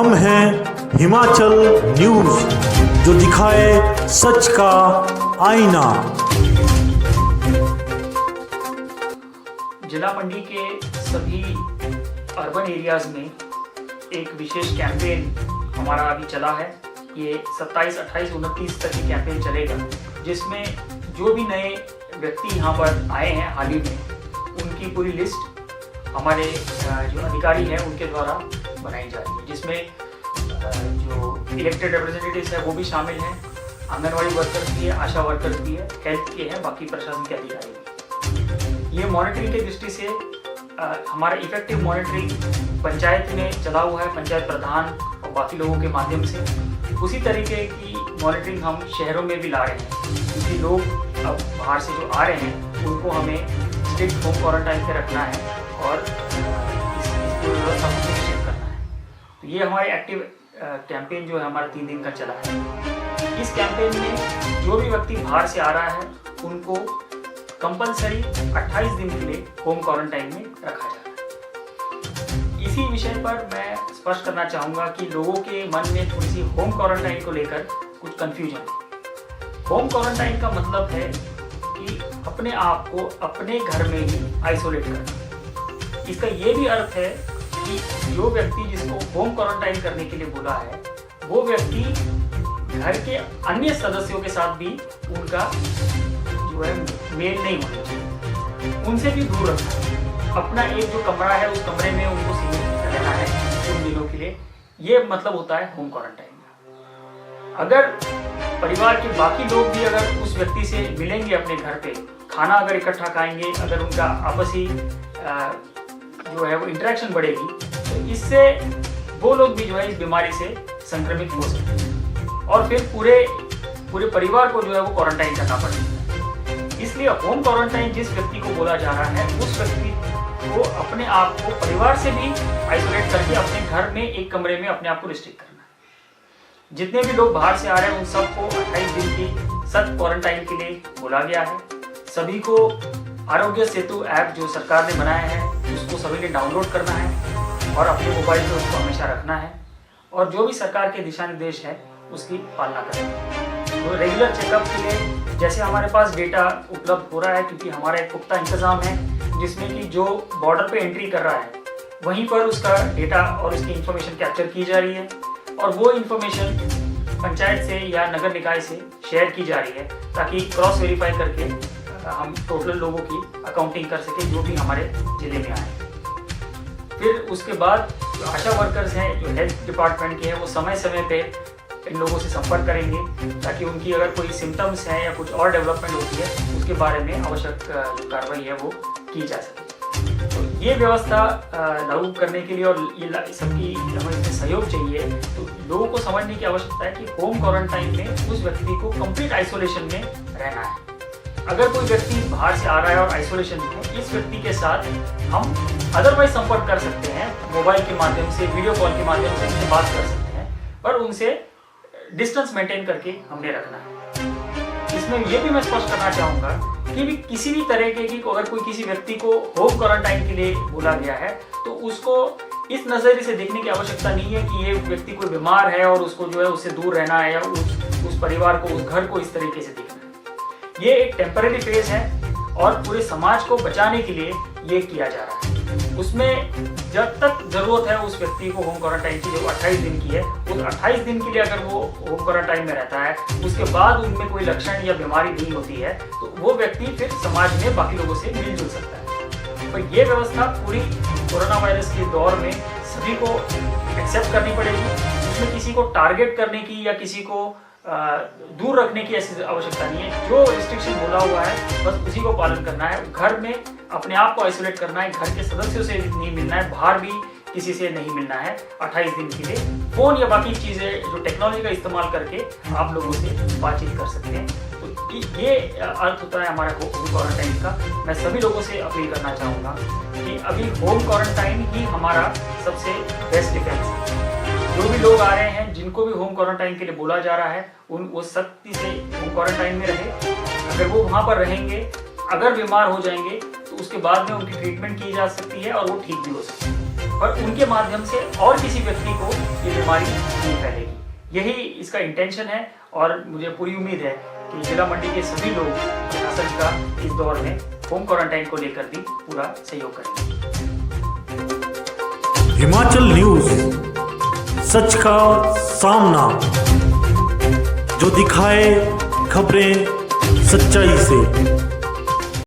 हम हैं हिमाचल न्यूज, जो दिखाए सच का आईना। जिला मंडी के सभी अर्बन एरियाज में एक विशेष कैंपेन हमारा अभी चला है। ये 27, 28, 29 तक ये कैंपेन चलेगा, जिसमें जो भी नए व्यक्ति यहाँ पर आए हैं हाल ही में, उनकी पूरी लिस्ट हमारे जो अधिकारी हैं उनके द्वारा बनाई जा रही है, जिसमें जो इलेक्टेड रिप्रेजेंटेटिव्स हैं वो भी शामिल हैं, आंगनवाड़ी वर्कर्स भी है, आशा वर्कर्स भी है, हेल्थ के हैं, बाकी प्रशासन के अधिकारी भी। ये मॉनिटरिंग की दृष्टि से हमारा इफेक्टिव मॉनिटरिंग पंचायत में चला हुआ है, पंचायत प्रधान और बाकी लोगों के माध्यम से। उसी तरीके की मॉनिटरिंग हम शहरों में भी ला रहे हैं, क्योंकि लोग अब बाहर से जो आ रहे हैं उनको हमें स्ट्रिक्ट होम क्वारंटाइन पे रखना है और इसकी व्यवस्था को सुनिश्चित करना है। तो ये हमारे एक्टिव कैंपेन जो है हमारा 3 दिन का चला है। इस कैंपेन में जो भी व्यक्ति बाहर से आ रहा है उनको कंपलसरी 28 दिन के लिए होम क्वारंटाइन में रखा जा रहा है। इसी विषय पर मैं स्पष्ट करना चाहूँगा कि लोगों के मन में थोड़ी सी होम क्वारंटाइन को लेकर कुछ कंफ्यूजन है। होम क्वारंटाइन का मतलब है कि अपने आप को अपने घर में ही आइसोलेट करना। इसका ये भी अर्थ है कि जो व्यक्ति जिसको होम क्वारंटाइन करने के लिए बोला है, वो व्यक्ति घर के अन्य सदस्यों के साथ भी उनका जो है मेल नहीं होना चाहिए, उनसे भी दूर रखना है। अपना एक जो कमरा है उस कमरे में उनको सीमित रहना है उन दिनों के लिए। ये मतलब होता है होम क्वारंटाइन का। अगर परिवार के बाकी लोग भी अगर उस व्यक्ति से मिलेंगे अपने घर पे, खाना अगर इकट्ठा खाएंगे, अगर उनका आपसी जो है वो इंटरेक्शन बढ़ेगी, तो इससे वो लोग भी जो है इस बीमारी से संक्रमित हो सकते हैं और फिर पूरे परिवार को जो है वो क्वारंटाइन करना पड़ेगा। इसलिए होम क्वारंटाइन जिस व्यक्ति को बोला जा रहा है, उस व्यक्ति को अपने आप को परिवार से भी आइसोलेट करके अपने घर में एक कमरे में अपने आप को रिस्ट्रिक्ट करना है। जितने भी लोग बाहर से आ रहे हैं उन सबको 28 दिन की सख्त क्वारंटाइन के लिए बोला गया है। सभी को आरोग्य सेतु ऐप जो सरकार ने बनाया है उसको सभी ने डाउनलोड करना है और अपने मोबाइल पे उसको हमेशा रखना है, और जो भी सरकार के दिशा निर्देश है उसकी पालना करना है। तो रेगुलर चेकअप के लिए जैसे हमारे पास डेटा उपलब्ध हो रहा है, क्योंकि हमारा एक पुख्ता इंतजाम है जिसमें कि जो बॉर्डर पे एंट्री कर रहा है वहीं पर उसका डेटा और उसकी इंफॉर्मेशन कैप्चर की जा रही है, और वो इंफॉर्मेशन पंचायत से या नगर निकाय से शेयर की जा रही है, ताकि क्रॉस वेरीफाई करके हम टोटल लोगों की अकाउंटिंग कर सके जो भी हमारे जिले में आए। फिर उसके बाद जो आशा वर्कर्स हैं, जो हेल्थ डिपार्टमेंट के हैं, वो समय समय पे इन लोगों से संपर्क करेंगे, ताकि उनकी अगर कोई सिम्टम्स हैं या कुछ और डेवलपमेंट होती है उसके बारे में आवश्यक जो कार्रवाई है वो की जा सके। तो ये व्यवस्था लागू करने के लिए और ये सबकी हमें इसमें सहयोग चाहिए। तो लोगों को समझने की आवश्यकता है कि होम क्वारंटाइन में उस व्यक्ति को कंप्लीट आइसोलेशन में रहना है। अगर कोई व्यक्ति बाहर से आ रहा है और आइसोलेशन में है, इस व्यक्ति के साथ हम अदरवाइज संपर्क कर सकते हैं, मोबाइल के माध्यम से, वीडियो कॉल के माध्यम से उनसे बात कर सकते हैं, पर उनसे डिस्टेंस मेंटेन करके हमने रखना है। इसमें यह भी मैं स्पष्ट करना चाहूँगा कि भी किसी भी तरह की अगर कोई किसी व्यक्ति को होम क्वारंटाइन के लिए बोला गया है तो उसको इस नज़रिए से देखने की आवश्यकता नहीं है कि ये व्यक्ति कोई बीमार है और उसको जो है उससे दूर रहना है, या उस परिवार को, उस घर को इस तरीके से देखना है। ये एक टेम्पररी फेज है और पूरे समाज को बचाने के लिए ये किया जा रहा है। उसमें जब तक जरूरत है उस व्यक्ति को होम क्वारंटाइन की, जो 28 दिन की है, उस 28 दिन के लिए अगर वो होम क्वारंटाइन में रहता है, उसके बाद उनमें कोई लक्षण या बीमारी नहीं होती है, तो वो व्यक्ति फिर समाज में बाकी लोगों से मिलजुल सकता है। तो ये व्यवस्था पूरी कोरोना वायरस के दौर में सभी को एक्सेप्ट करनी पड़ेगी। उसमें किसी को टारगेट करने की या किसी को दूर रखने की ऐसी आवश्यकता नहीं है। जो रिस्ट्रिक्शन बोला हुआ है बस उसी को पालन करना है। घर में अपने आप को आइसोलेट करना है, घर के सदस्यों से नहीं मिलना है, बाहर भी किसी से नहीं मिलना है 28 दिन के लिए। फोन या बाकी चीज़ें जो टेक्नोलॉजी का इस्तेमाल करके आप लोगों से बातचीत कर सकते हैं। तो ये अर्थ होता है हमारा होम क्वारंटाइन का। मैं सभी लोगों से अपील करना चाहूँगा कि अभी होम क्वारंटाइन ही हमारा सबसे बेस्ट डिफेंस है। जो भी लोग आ रहे हैं, जिनको भी होम क्वारंटाइन के लिए बोला जा रहा है, वो सख्ती से होम क्वारंटाइन में रहे। अगर वो वहाँ पर रहेंगे, अगर बीमार हो जाएंगे तो उसके बाद में उनकी ट्रीटमेंट की जा सकती है और वो ठीक भी हो सकती है। पर उनके माध्यम से और किसी व्यक्ति को ये बीमारी नहीं फैलेगी। यही इसका इंटेंशन है और मुझे पूरी उम्मीद है कि जिला मंडी के सभी लोग प्रशासन का इस दौर में होम क्वारंटाइन को लेकर भी पूरा सहयोग करेंगे। हिमाचल न्यूज, सच का सामना, जो दिखाए खबरें सच्चाई से।